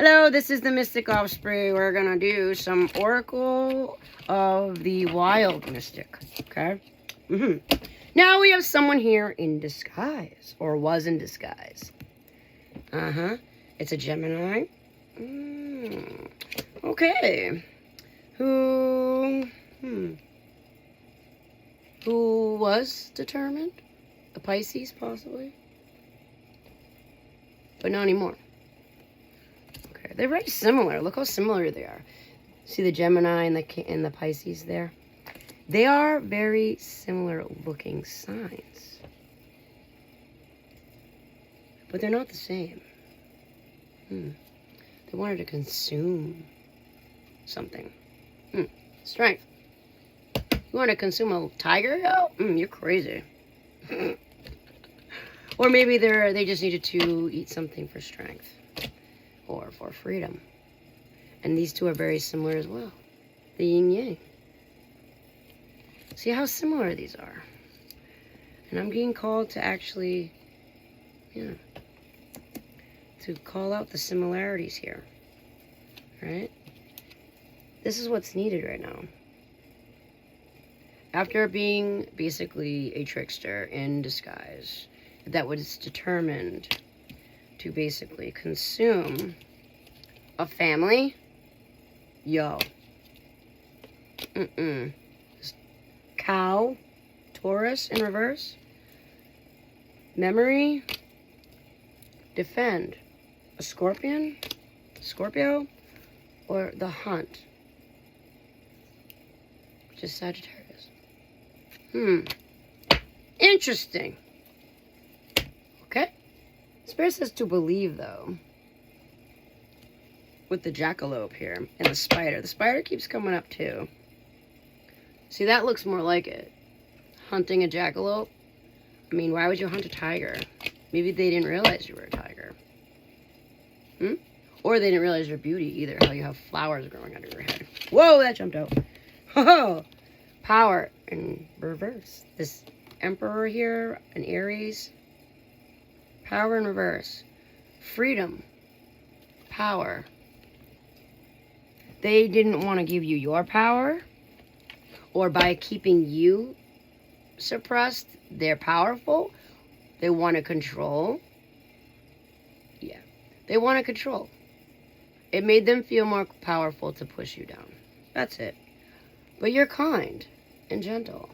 Hello, this is the Mystic Offspring. We're gonna do some Oracle of the Wild Mystic, okay? Now we have someone here in disguise, or was in disguise. It's a Gemini. Okay. Who was determined? A Pisces, possibly? But not anymore. Okay, they're very similar. Look how similar they are. See the Gemini and the Pisces there? They are very similar looking signs. But they're not the same. They wanted to consume something. Strength. You want to consume a tiger? Oh, you're crazy. Or maybe they just needed to eat something for strength. Or for freedom. And these two are very similar as well. The yin yang. See how similar these are. And I'm getting called to actually, to call out the similarities here. Right? This is what's needed right now. After being basically a trickster in disguise, that was determined to basically consume a family. Cow, Taurus in reverse. Memory, defend. A scorpion, Scorpio, or the hunt, which is Sagittarius. Interesting. Okay. Spirit says to believe, though, with the jackalope here and the spider. The spider keeps coming up, too. See, that looks more like it. Hunting a jackalope. I mean, why would you hunt a tiger? Maybe they didn't realize you were a tiger. Or they didn't realize your beauty, either. How you have flowers growing under your head. Whoa, that jumped out. Oh, power in reverse. This Emperor here, an Aries. Power in reverse. Freedom. Power. They didn't want to give you your power. Or by keeping you suppressed, they're powerful. They want to control. Yeah. They want to control. It made them feel more powerful to push you down. That's it. But you're kind and gentle.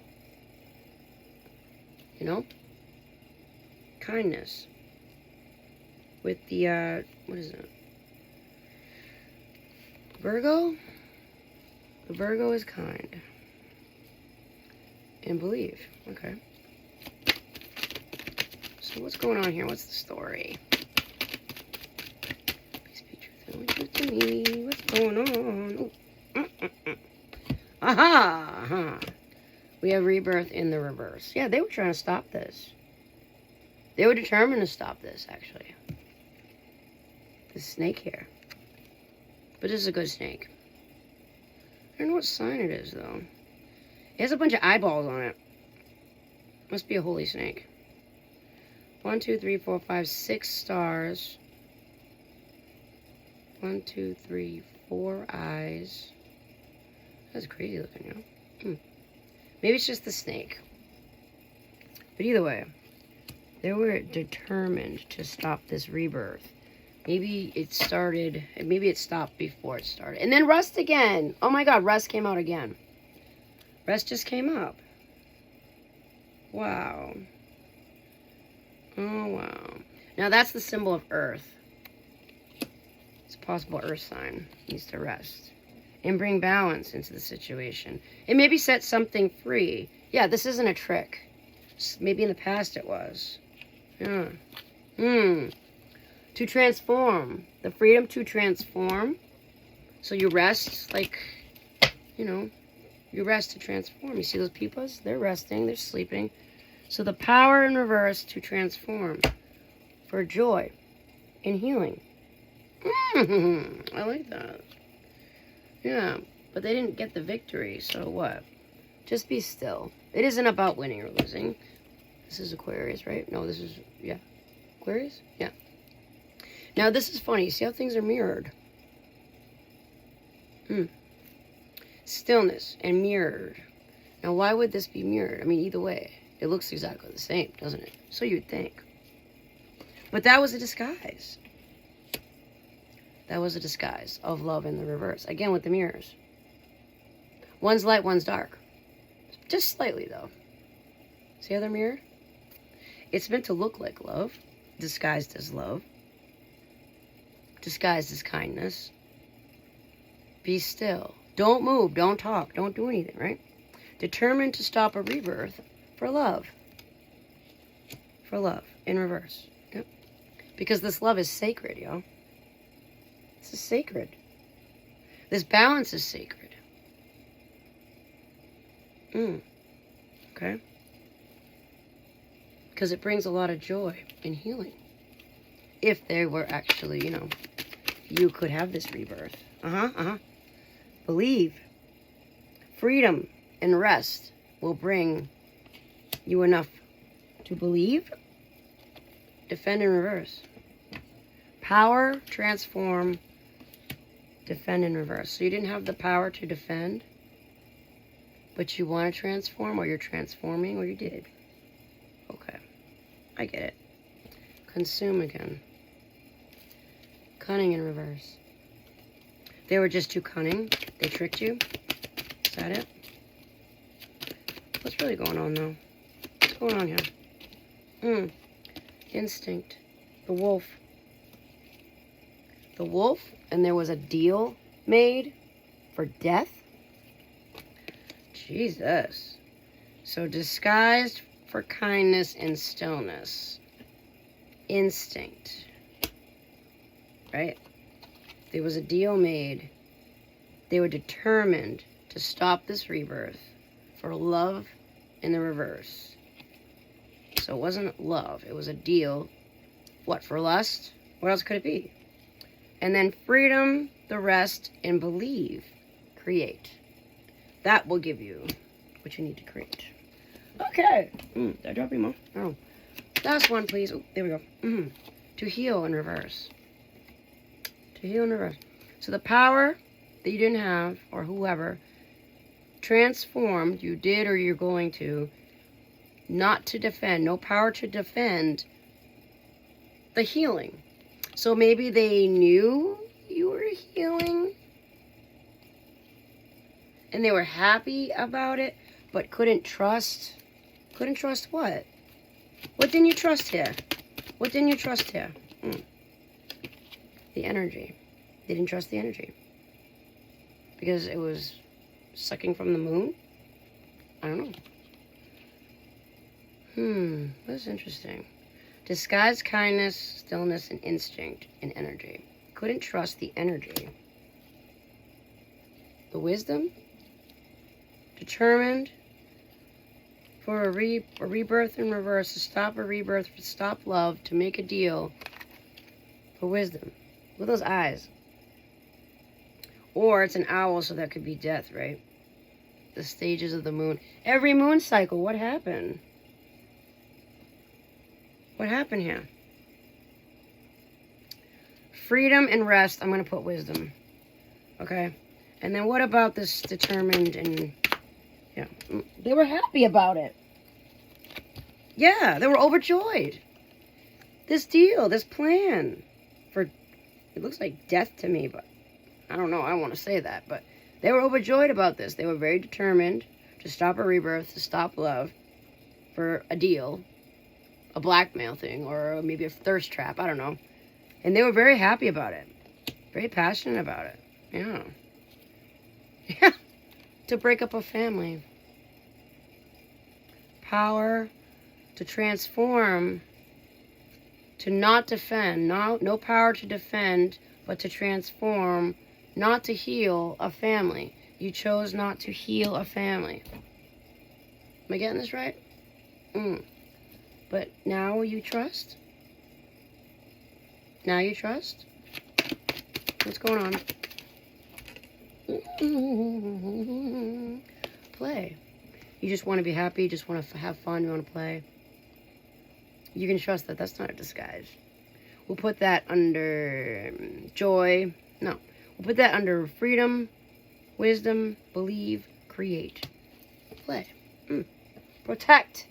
You know? Kindness. With the, what is it? Virgo? The Virgo is kind. And believe. Okay. So what's going on here? What's the story? Please be truthful to me. What's going on? Aha! We have rebirth in the reverse. Yeah, they were trying to stop this. They were determined to stop this, actually. This snake here. But this is a good snake. I don't know what sign it is, though. It has a bunch of eyeballs on it. Must be a holy snake. 1, 2, 3, 4, 5, 6 stars. 1, 2, 3, 4 eyes. That's crazy looking, you know? Maybe it's just the snake. But either way, they were determined to stop this rebirth. Maybe it started, maybe it stopped before it started. And then Rust again. Oh my God, Rust came out again. Rust just came up. Wow. Oh, wow. Now that's the symbol of Earth. It's a possible Earth sign. Needs to rest. And bring balance into the situation. And maybe set something free. Yeah, this isn't a trick. Maybe in the past it was. Yeah. To transform. The freedom to transform. So you rest, like, you know, you rest to transform. You see those peepas? They're resting. They're sleeping. So the power in reverse to transform. For joy. And healing. I like that. Yeah. But they didn't get the victory. So what? Just be still. It isn't about winning or losing. This is Aquarius, right? No, this is, yeah. Aquarius? Yeah. Now, this is funny. See how things are mirrored? Stillness and mirrored. Now, why would this be mirrored? I mean, either way, it looks exactly the same, doesn't it? So you'd think. But that was a disguise. That was a disguise of love in the reverse. Again, with the mirrors. One's light, one's dark. Just slightly, though. See how they're mirrored? It's meant to look like love, disguised as love, disguised as kindness. Be still. Don't move, don't talk, don't do anything, right? Determined to stop a rebirth for love. For love, in reverse. Yep. Because this love is sacred, y'all. This is sacred. This balance is sacred. Okay? Because it brings a lot of joy and healing. If there were actually, you know, you could have this rebirth. Believe. Freedom and rest will bring you enough to believe. Defend in reverse. Power, transform, defend in reverse. So you didn't have the power to defend, but you want to transform, or you're transforming, or you did. Okay. I get it. Consume again. Cunning in reverse. They were just too cunning. They tricked you. Is that it? What's really going on, though? What's going on here? Instinct. The wolf. The wolf, and there was a deal made for death? Jesus. So disguised for kindness and stillness. Instinct. Right? There was a deal made. They were determined to stop this rebirth for love in the reverse. So it wasn't love. It was a deal. What, for lust? What else could it be? And then freedom, the rest, and believe. Create. That will give you what you need to create. Okay. Did I drop any more? Oh. Last one, please. Oh, there we go. To heal in reverse. To heal in reverse. So the power that you didn't have, or whoever, transformed, you did or you're going to, not to defend, no power to defend the healing. So maybe they knew you were healing and they were happy about it, but couldn't trust. Couldn't trust what? What didn't you trust here? What didn't you trust here? The energy. They didn't trust the energy. Because it was sucking from the moon? I don't know. That's interesting. Disguised kindness, stillness, and instinct and energy. Couldn't trust the energy. The wisdom. Determined for a rebirth in reverse, to stop a rebirth, to stop love, to make a deal for wisdom. Look at those eyes. Or it's an owl, so that could be death, right? The stages of the moon. Every moon cycle, what happened? What happened here? Freedom and rest, I'm going to put wisdom. Okay? And then what about this determined and... yeah, they were happy about it. Yeah, they were overjoyed. This deal, this plan for, it looks like death to me, but I don't know, I don't want to say that, but they were overjoyed about this. They were very determined to stop a rebirth, to stop love for a deal, a blackmail thing, or maybe a thirst trap, I don't know. And they were very happy about it. Very passionate about it. Yeah. Yeah. To break up a family. Power to transform, to not defend. No power to defend, but to transform, not to heal a family. You chose not to heal a family. Am I getting this right? But now you trust? Now you trust? What's going on? Play. You just want to be happy, you just want to have fun, you want to play. You can trust that that's not a disguise. We'll put that under joy. No. We'll put that under freedom, wisdom, believe, create, play, protect.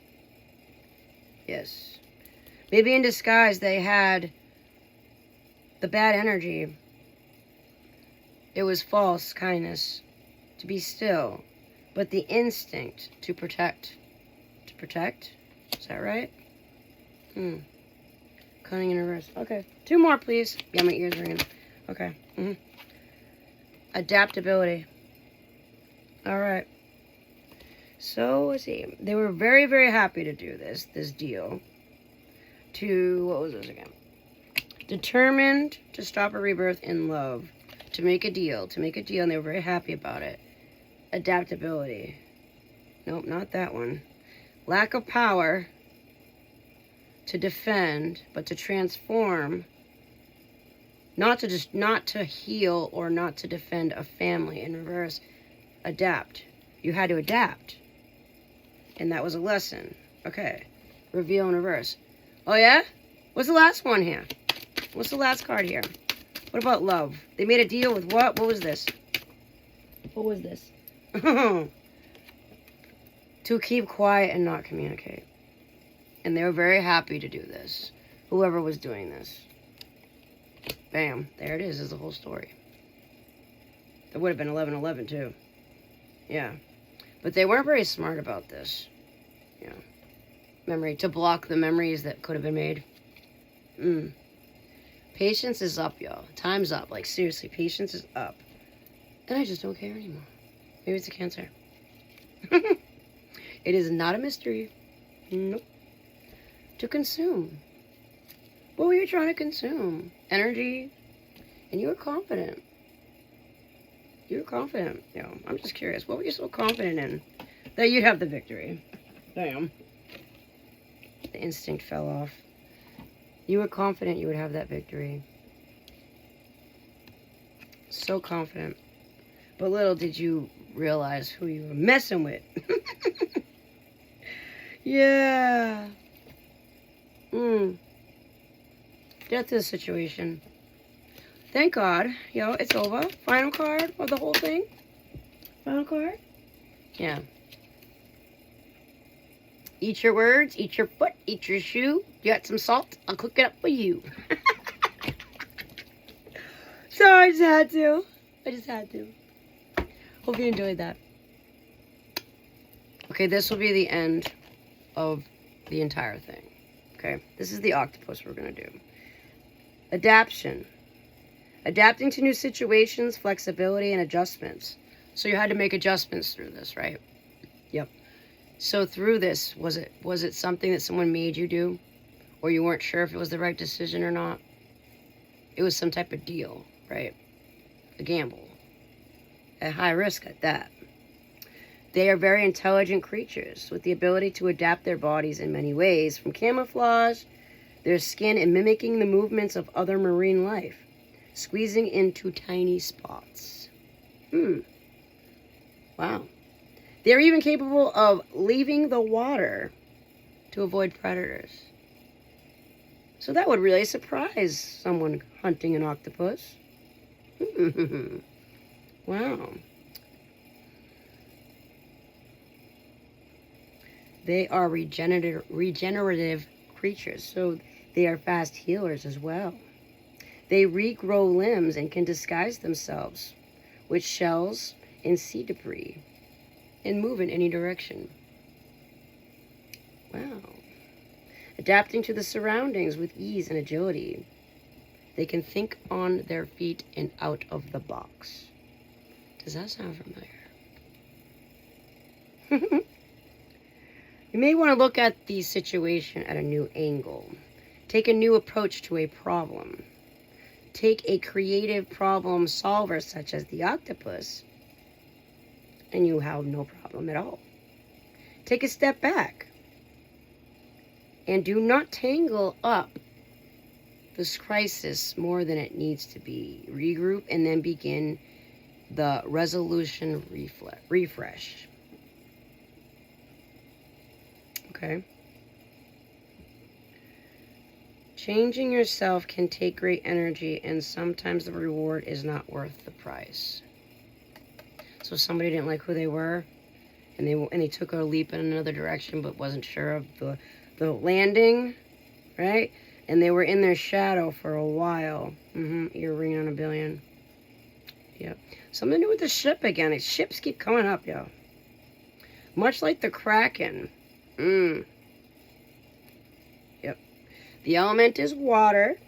Yes. Maybe in disguise they had the bad energy. It was false kindness, to be still, but the instinct to protect. To protect? Is that right? Cunning in reverse. Okay. 2 more, please. Yeah, my ears ringing. Okay. Adaptability. All right. So, let's see. They were very, very happy to do this deal. What was this again? Determined to stop a rebirth in love. To make a deal, and they were very happy about it. Adaptability. Nope, not that one. Lack of power to defend, but to transform. Not to heal or not to defend a family. In reverse, adapt. You had to adapt. And that was a lesson. Okay. Reveal in reverse. Oh, yeah? What's the last one here? What's the last card here? What about love? They made a deal with what? What was this? What was this? To keep quiet and not communicate. And they were very happy to do this. Whoever was doing this. Bam. There it is the whole story. It would have been 11-11 too. Yeah. But they weren't very smart about this. Yeah. To block the memories that could have been made. Patience is up, y'all. Time's up. Like, seriously, patience is up. And I just don't care anymore. Maybe it's a Cancer. It is not a mystery. Nope. To consume. What were you trying to consume? Energy. And you were confident. You were confident. I'm just curious. What were you so confident in? That you'd have the victory. Damn. The instinct fell off. You were confident you would have that victory. So confident. But little did you realize who you were messing with. Yeah. Death is a situation. Thank God. It's over. Final card of the whole thing. Final card. Yeah. Eat your words, eat your foot, eat your shoe. You got some salt? I'll cook it up for you. Sorry, I just had to. Hope you enjoyed that. Okay, this will be the end of the entire thing. Okay, this is the octopus we're going to do. Adaptation. Adapting to new situations, flexibility, and adjustments. So you had to make adjustments through this, right? Yep. So through this, was it something that someone made you do? Or you weren't sure if it was the right decision or not? It was some type of deal, right? A gamble. At high risk at that. They are very intelligent creatures with the ability to adapt their bodies in many ways, from camouflage, their skin, and mimicking the movements of other marine life, squeezing into tiny spots. Wow. They're even capable of leaving the water to avoid predators. So that would really surprise someone hunting an octopus. Wow. They are regenerative creatures, so they are fast healers as well. They regrow limbs and can disguise themselves with shells and sea debris and move in any direction. Wow. Adapting to the surroundings with ease and agility. They can think on their feet and out of the box. Does that sound familiar? You may want to look at the situation at a new angle. Take a new approach to a problem. Take a creative problem solver such as the octopus, and you have no problem at all. Take a step back and do not tangle up this crisis more than it needs to be. Regroup and then begin the resolution refresh. Okay. Changing yourself can take great energy, and sometimes the reward is not worth the price. So somebody didn't like who they were, and they took a leap in another direction, but wasn't sure of the landing, right? And they were in their shadow for a while. Earring on a billion. Yep. Something to do with the ship again. Its ships keep coming up, yo. Much like the Kraken. Yep. The element is water.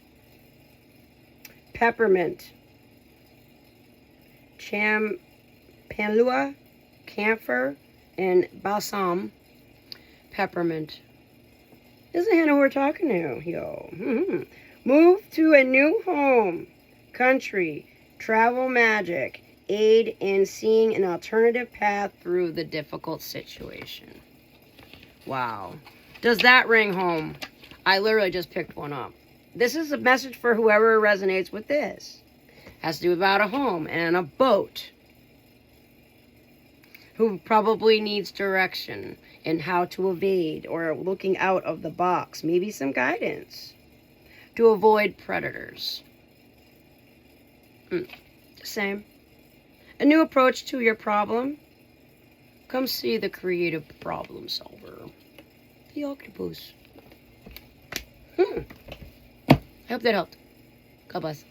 Peppermint. Panlua, camphor, and balsam. Peppermint. This is Hannah who we're talking to, yo. Move to a new home, country, travel magic, aid in seeing an alternative path through the difficult situation. Wow. Does that ring home? I literally just picked one up. This is a message for whoever resonates with this. Has to do about a home and a boat. Who probably needs direction in how to evade or looking out of the box. Maybe some guidance to avoid predators. Same. A new approach to your problem. Come see the creative problem solver. The octopus. I hope that helped. God bless.